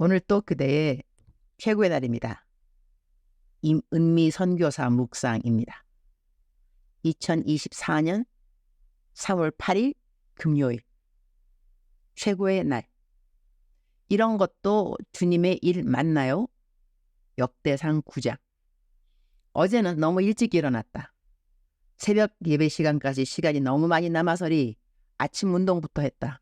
오늘 또 그대의 최고의 날입니다. 임은미 선교사 묵상입니다. 2024년 3월 8일 금요일 최고의 날. 이런 것도 주님의 일 맞나요? 역대상 9장. 어제는 너무 일찍 일어났다. 새벽 예배 시간까지 시간이 너무 많이 남아서리 아침 운동부터 했다.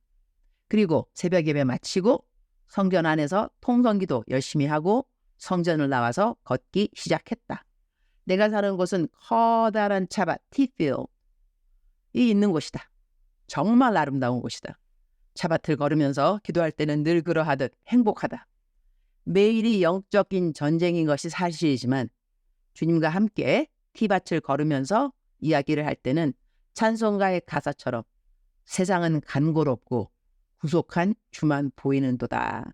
그리고 새벽 예배 마치고 성전 안에서 통성기도 열심히 하고 성전을 나와서 걷기 시작했다. 내가 사는 곳은 커다란 차밭 티필이 있는 곳이다. 정말 아름다운 곳이다. 차밭을 걸으면서 기도할 때는 늘 그러하듯 행복하다. 매일이 영적인 전쟁인 것이 사실이지만 주님과 함께 티밭을 걸으면서 이야기를 할 때는 찬송가의 가사처럼 세상은 간고롭고 구속한 주만 보이는도다.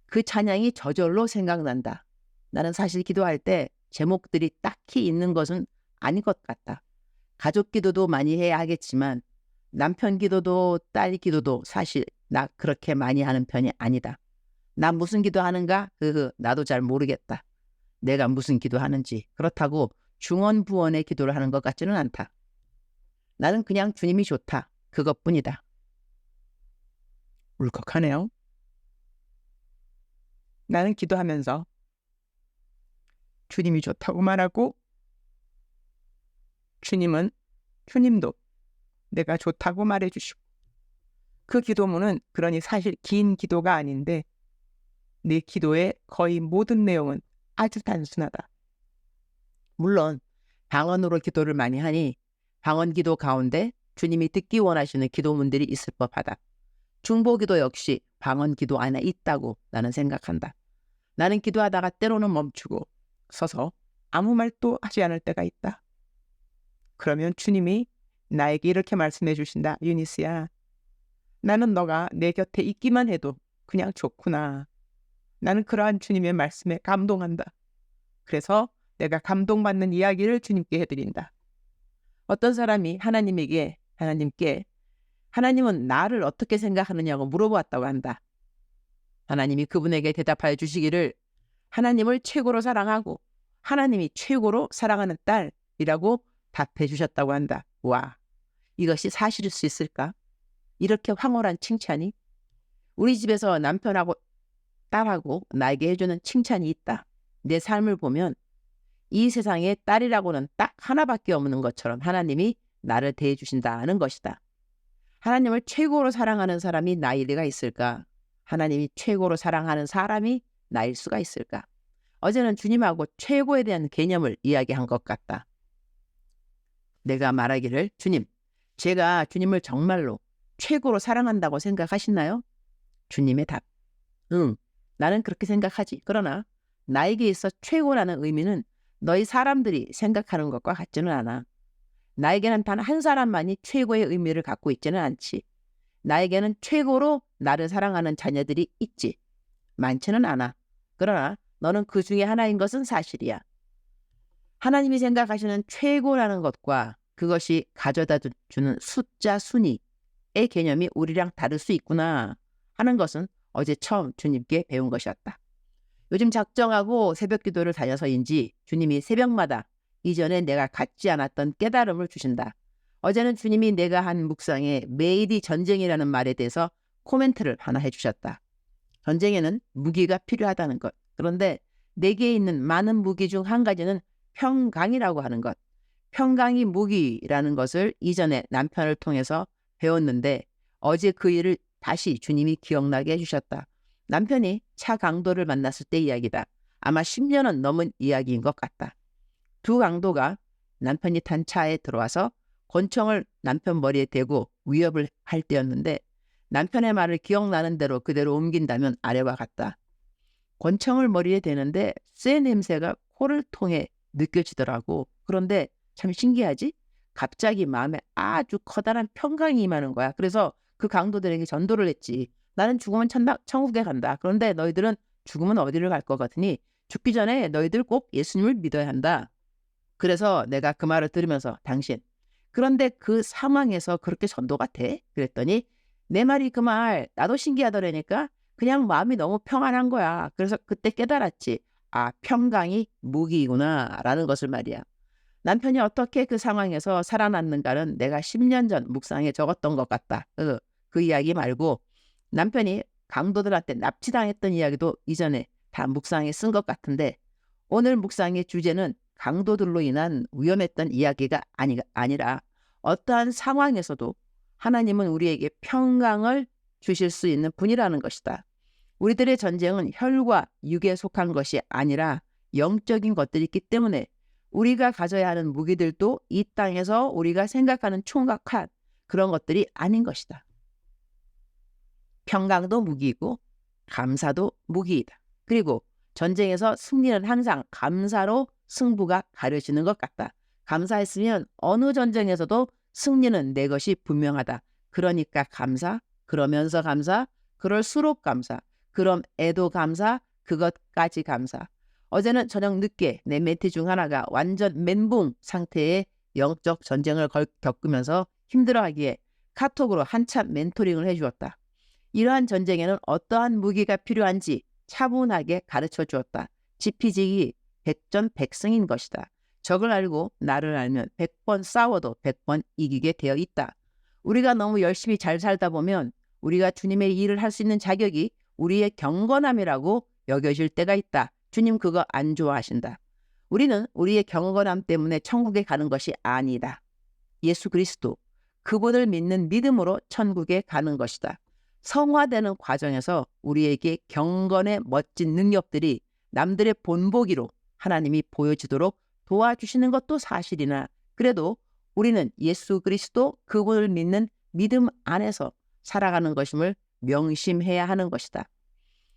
그 찬양이 저절로 생각난다. 나는 사실 기도할 때 제목들이 딱히 있는 것은 아닌 것 같다. 가족 기도도 많이 해야 하겠지만 남편 기도도 딸 기도도 사실 나 그렇게 많이 하는 편이 아니다. 나 무슨 기도하는가? 나도 잘 모르겠다. 내가 무슨 기도하는지. 그렇다고 중언부언의 기도를 하는 것 같지는 않다. 나는 그냥 주님이 좋다. 그것뿐이다. 울컥하네요. 나는 기도하면서 주님이 좋다고 말하고 주님도 내가 좋다고 말해주시고 그 기도문은 그러니 사실 긴 기도가 아닌데 내 기도의 거의 모든 내용은 아주 단순하다. 물론 방언으로 기도를 많이 하니 방언 기도 가운데 주님이 듣기 원하시는 기도문들이 있을 법하다. 중보기도 역시 방언 기도 안에 있다고 나는 생각한다. 나는 기도하다가 때로는 멈추고 서서 아무 말도 하지 않을 때가 있다. 그러면 주님이 나에게 이렇게 말씀해 주신다. 유니스야, 나는 너가 내 곁에 있기만 해도 그냥 좋구나. 나는 그러한 주님의 말씀에 감동한다. 그래서 내가 감동받는 이야기를 주님께 해드린다. 어떤 사람이 하나님께 하나님은 나를 어떻게 생각하느냐고 물어보았다고 한다. 하나님이 그분에게 대답하여 주시기를 하나님을 최고로 사랑하고 하나님이 최고로 사랑하는 딸이라고 답해 주셨다고 한다. 와, 이것이 사실일 수 있을까? 이렇게 황홀한 칭찬이? 우리 집에서 남편하고 딸하고 나에게 해주는 칭찬이 있다. 내 삶을 보면 이 세상에 딸이라고는 딱 하나밖에 없는 것처럼 하나님이 나를 대해 주신다는 것이다. 하나님을 최고로 사랑하는 사람이 나일 리가 있을까? 하나님이 최고로 사랑하는 사람이 나일 수가 있을까? 어제는 주님하고 최고에 대한 개념을 이야기한 것 같다. 내가 말하기를 주님, 제가 주님을 정말로 최고로 사랑한다고 생각하시나요? 주님의 답, 응, 나는 그렇게 생각하지. 그러나 나에게 있어 최고라는 의미는 너희 사람들이 생각하는 것과 같지는 않아. 나에게는 단 한 사람만이 최고의 의미를 갖고 있지는 않지. 나에게는 최고로 나를 사랑하는 자녀들이 있지. 많지는 않아. 그러나 너는 그 중에 하나인 것은 사실이야. 하나님이 생각하시는 최고라는 것과 그것이 가져다 주는 숫자 순위의 개념이 우리랑 다를 수 있구나 하는 것은 어제 처음 주님께 배운 것이었다. 요즘 작정하고 새벽 기도를 다녀서인지 주님이 새벽마다 이전에 내가 갖지 않았던 깨달음을 주신다. 어제는 주님이 내가 한 묵상에 매일이 전쟁이라는 말에 대해서 코멘트를 하나 해주셨다. 전쟁에는 무기가 필요하다는 것. 그런데 내게 있는 많은 무기 중 한 가지는 평강이라고 하는 것. 평강이 무기라는 것을 이전에 남편을 통해서 배웠는데 어제 그 일을 다시 주님이 기억나게 해주셨다. 남편이 차 강도를 만났을 때 이야기다. 아마 10년은 넘은 이야기인 것 같다. 두 강도가 남편이 탄 차에 들어와서 권총을 남편 머리에 대고 위협을 할 때였는데 남편의 말을 기억나는 대로 그대로 옮긴다면 아래와 같다. 권총을 머리에 대는데 쇠 냄새가 코를 통해 느껴지더라고. 그런데 참 신기하지? 갑자기 마음에 아주 커다란 평강이 임하는 거야. 그래서 그 강도들에게 전도를 했지. 나는 죽으면 천국에 간다. 그런데 너희들은 죽으면 어디를 갈 것 같으니 죽기 전에 너희들 꼭 예수님을 믿어야 한다. 그래서 내가 그 말을 들으면서 당신, 그런데 그 상황에서 그렇게 전도가 돼? 그랬더니 내 말이 그 말 나도 신기하더라니까. 그냥 마음이 너무 평안한 거야. 그래서 그때 깨달았지. 아, 평강이 무기구나라는 것을 말이야. 남편이 어떻게 그 상황에서 살아났는가는 내가 10년 전 묵상에 적었던 것 같다. 그 이야기 말고 남편이 강도들한테 납치당했던 이야기도 이전에 다 묵상에 쓴 것 같은데, 오늘 묵상의 주제는 강도들로 인한 위험했던 이야기가 아니라 어떠한 상황에서도 하나님은 우리에게 평강을 주실 수 있는 분이라는 것이다. 우리들의 전쟁은 혈과 육에 속한 것이 아니라 영적인 것들이 있기 때문에 우리가 가져야 하는 무기들도 이 땅에서 우리가 생각하는 총각한 그런 것들이 아닌 것이다. 평강도 무기이고 감사도 무기이다. 그리고 전쟁에서 승리는 항상 감사로 승부가 가려지는 것 같다. 감사했으면 어느 전쟁에서도 승리는 내 것이 분명하다. 그러니까 감사, 그러면서 감사, 그럴수록 감사, 그럼 애도 감사, 그것까지 감사. 어제는 저녁 늦게 내 멘티 중 하나가 완전 멘붕 상태의 영적 전쟁을 겪으면서 힘들어하기에 카톡으로 한참 멘토링을 해주었다. 이러한 전쟁에는 어떠한 무기가 필요한지 차분하게 가르쳐 주었다. 지피지기 백전백승인 것이다. 적을 알고 나를 알면 100번 싸워도 100번 이기게 되어 있다. 우리가 너무 열심히 잘 살다 보면 우리가 주님의 일을 할 수 있는 자격이 우리의 경건함이라고 여겨질 때가 있다. 주님 그거 안 좋아하신다. 우리는 우리의 경건함 때문에 천국에 가는 것이 아니다. 예수 그리스도, 그분을 믿는 믿음으로 천국에 가는 것이다. 성화되는 과정에서 우리에게 경건의 멋진 능력들이 남들의 본보기로 하나님이 보여지도록 도와주시는 것도 사실이나, 그래도 우리는 예수 그리스도 그분을 믿는 믿음 안에서 살아가는 것임을 명심해야 하는 것이다.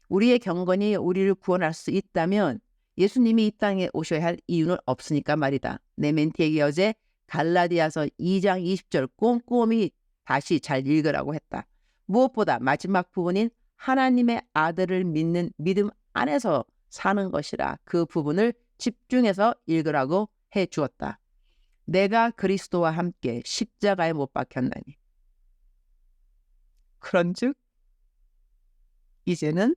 우리의 경건이 우리를 구원할 수 있다면 예수님이 이 땅에 오셔야 할 이유는 없으니까 말이다. 내 멘티에게 어제 갈라디아서 2장 20절 꼼꼼히 다시 잘 읽으라고 했다. 무엇보다 마지막 부분인 하나님의 아들을 믿는 믿음 안에서 사는 것이라 그 부분을 집중해서 읽으라고 해 주었다. 내가 그리스도와 함께 십자가에 못 박혔나니 그런즉 이제는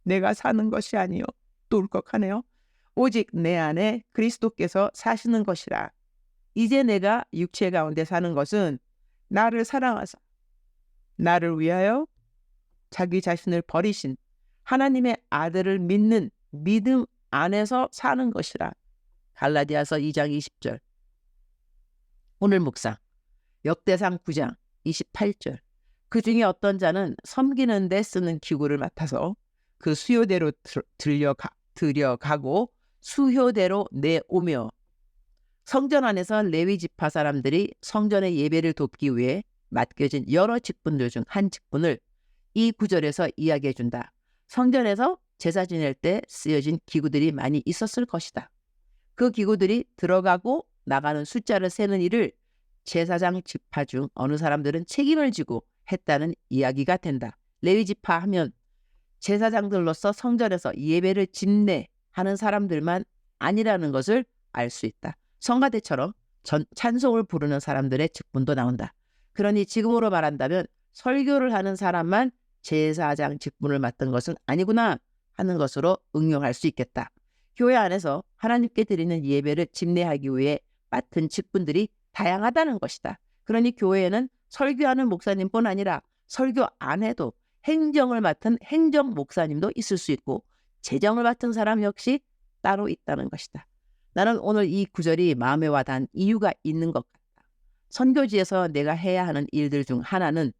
내가 사는 것이 아니요, 또 울컥하네요. 오직 내 안에 그리스도께서 사시는 것이라. 이제 내가 육체 가운데 사는 것은 나를 사랑하사 나를 위하여 자기 자신을 버리신 하나님의 아들을 믿는 믿음 안에서 사는 것이라. 갈라디아서 2장 20절. 오늘 묵상 역대상 9장 28절. 그 중에 어떤 자는 섬기는 데 쓰는 기구를 맡아서 그 수요대로 들여가고 수효대로 내오며, 성전 안에서 레위 지파 사람들이 성전의 예배를 돕기 위해 맡겨진 여러 직분들 중 한 직분을 이 구절에서 이야기해 준다. 성전에서 제사 지낼 때 쓰여진 기구들이 많이 있었을 것이다. 그 기구들이 들어가고 나가는 숫자를 세는 일을 제사장 지파 중 어느 사람들은 책임을 지고 했다는 이야기가 된다. 레위 지파 하면 제사장들로서 성전에서 예배를 집례하는 사람들만 아니라는 것을 알 수 있다. 성가대처럼 찬송을 부르는 사람들의 직분도 나온다. 그러니 지금으로 말한다면 설교를 하는 사람만 제사장 직분을 맡은 것은 아니구나 하는 것으로 응용할 수 있겠다. 교회 안에서 하나님께 드리는 예배를 집례하기 위해 맡은 직분들이 다양하다는 것이다. 그러니 교회에는 설교하는 목사님뿐 아니라 설교 안에도 행정을 맡은 행정 목사님도 있을 수 있고 재정을 맡은 사람 역시 따로 있다는 것이다. 나는 오늘 이 구절이 마음에 와닿은 이유가 있는 것 같다. 선교지에서 내가 해야 하는 일들 중 하나는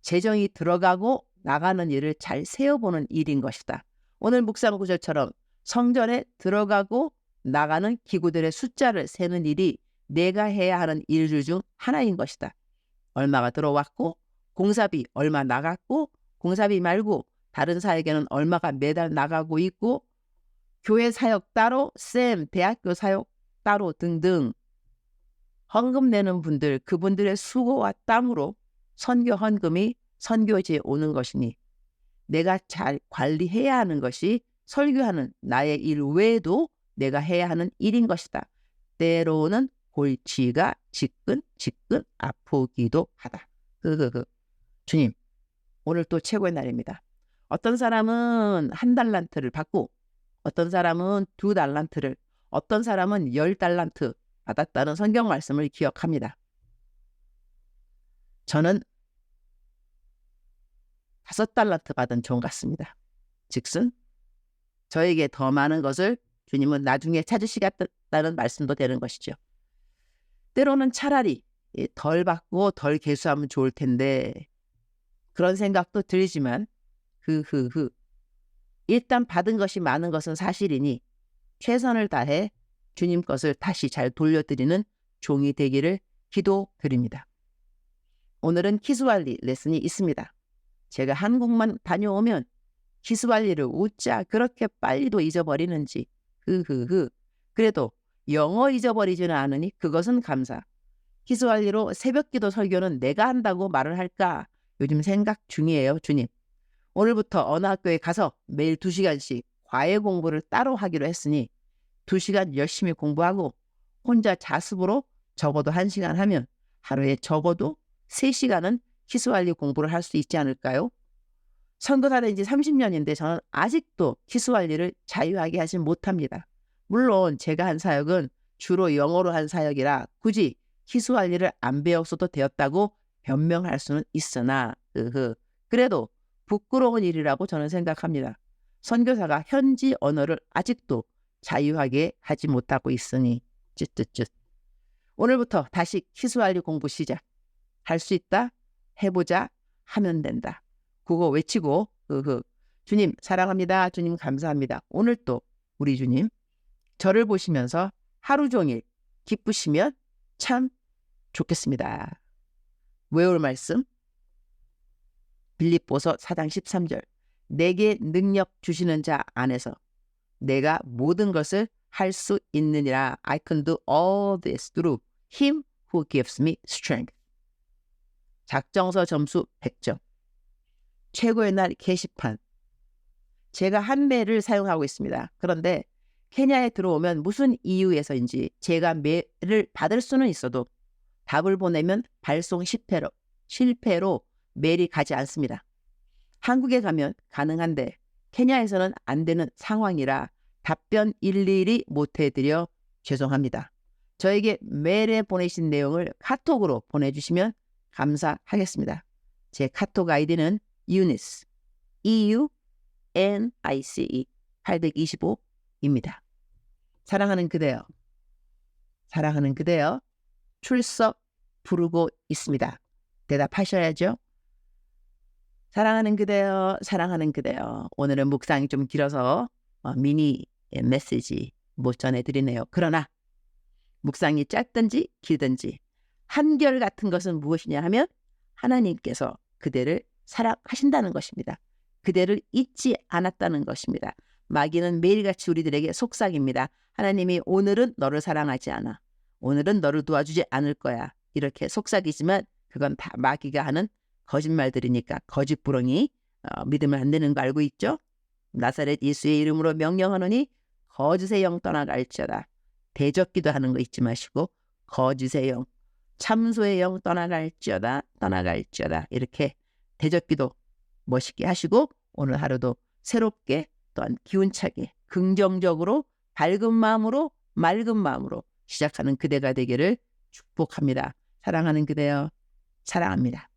재정이 들어가고 나가는 일을 잘 세어보는 일인 것이다. 오늘 묵상 구절처럼 성전에 들어가고 나가는 기구들의 숫자를 세는 일이 내가 해야 하는 일들 중 하나인 것이다. 얼마가 들어왔고 공사비 얼마 나갔고 공사비 말고 다른 사역에는 얼마가 매달 나가고 있고 교회 사역 따로, 쌤, 대학교 사역 따로 등등 헌금 내는 분들, 그분들의 수고와 땀으로 선교 헌금이 선교지에 오는 것이니 내가 잘 관리해야 하는 것이 설교하는 나의 일 외에도 내가 해야 하는 일인 것이다. 때로는 골치가 지끈 아프기도 하다. 주님, 오늘 또 최고의 날입니다. 어떤 사람은 1달란트를 받고 어떤 사람은 2달란트를 어떤 사람은 10달란트 받았다는 성경 말씀을 기억합니다. 저는 5달란트 받은 종 같습니다. 즉슨 저에게 더 많은 것을 주님은 나중에 찾으시겠다는 말씀도 되는 것이죠. 때로는 차라리 덜 받고 덜 계수하면 좋을 텐데 그런 생각도 들지만 일단 받은 것이 많은 것은 사실이니 최선을 다해 주님 것을 다시 잘 돌려드리는 종이 되기를 기도드립니다. 오늘은 키스왈리 레슨이 있습니다. 제가 한국만 다녀오면 키스왈리를 어찌 그렇게 빨리도 잊어버리는지 그래도 영어 잊어버리지는 않으니 그것은 감사. 키스왈리로 새벽기도 설교는 내가 한다고 말을 할까 요즘 생각 중이에요. 주님, 오늘부터 어느 학교에 가서 매일 2시간씩 과외 공부를 따로 하기로 했으니 2시간 열심히 공부하고 혼자 자습으로 적어도 1시간 하면 하루에 적어도 3시간은 키스왈리 공부를 할 수 있지 않을까요? 선교사 된 지 30년인데 저는 아직도 키스왈리를 자유하게 하지 못합니다. 물론 제가 한 사역은 주로 영어로 한 사역이라 굳이 키스왈리를 안 배웠어도 되었다고 변명할 수는 있으나 그래도 부끄러운 일이라고 저는 생각합니다. 선교사가 현지 언어를 아직도 자유하게 하지 못하고 있으니 쯧쯧쯧. 오늘부터 다시 키스왈리 공부 시작. 할 수 있다. 해보자. 하면 된다. 그거 외치고 주님 사랑합니다. 주님 감사합니다. 오늘 또 우리 주님 저를 보시면서 하루 종일 기쁘시면 참 좋겠습니다. 외울 말씀 빌립보서 4장 13절. 내게 능력 주시는 자 안에서 내가 모든 것을 할 수 있느니라. I can do all this through him who gives me strength. 작정서 점수 100점. 최고의 날 게시판. 제가 한매를 사용하고 있습니다. 그런데 케냐에 들어오면 무슨 이유에서인지 제가 매를 받을 수는 있어도 답을 보내면 발송 실패로 메일이 가지 않습니다. 한국에 가면 가능한데 케냐에서는 안 되는 상황이라 답변 일일이 못해드려 죄송합니다. 저에게 메일에 보내신 내용을 카톡으로 보내주시면 감사하겠습니다. 제 카톡 아이디는 유니스 EUNICE 825입니다. 사랑하는 그대여, 사랑하는 그대여, 출석 부르고 있습니다. 대답하셔야죠. 사랑하는 그대여, 사랑하는 그대여. 오늘은 묵상이 좀 길어서 미니 메시지 못 전해드리네요. 그러나 묵상이 짧든지 길든지 한결같은 것은 무엇이냐 하면 하나님께서 그대를 사랑하신다는 것입니다. 그대를 잊지 않았다는 것입니다. 마귀는 매일같이 우리들에게 속삭입니다. 하나님이 오늘은 너를 사랑하지 않아. 오늘은 너를 도와주지 않을 거야. 이렇게 속삭이지만 그건 다 마귀가 하는 거짓말들이니까 거짓부렁이 믿으면 안 되는 거 알고 있죠? 나사렛 예수의 이름으로 명령하노니 거짓의 영 떠나갈지어다. 대적기도 하는 거 잊지 마시고 거짓의 영, 참소의 영 떠나갈지어다. 이렇게 대적기도 멋있게 하시고 오늘 하루도 새롭게 또한 기운차게 긍정적으로 밝은 마음으로 맑은 마음으로 시작하는 그대가 되기를 축복합니다. 사랑하는 그대여 사랑합니다.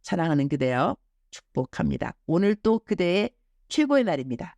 사랑하는 그대여 축복합니다. 오늘 또 그대의 최고의 날입니다.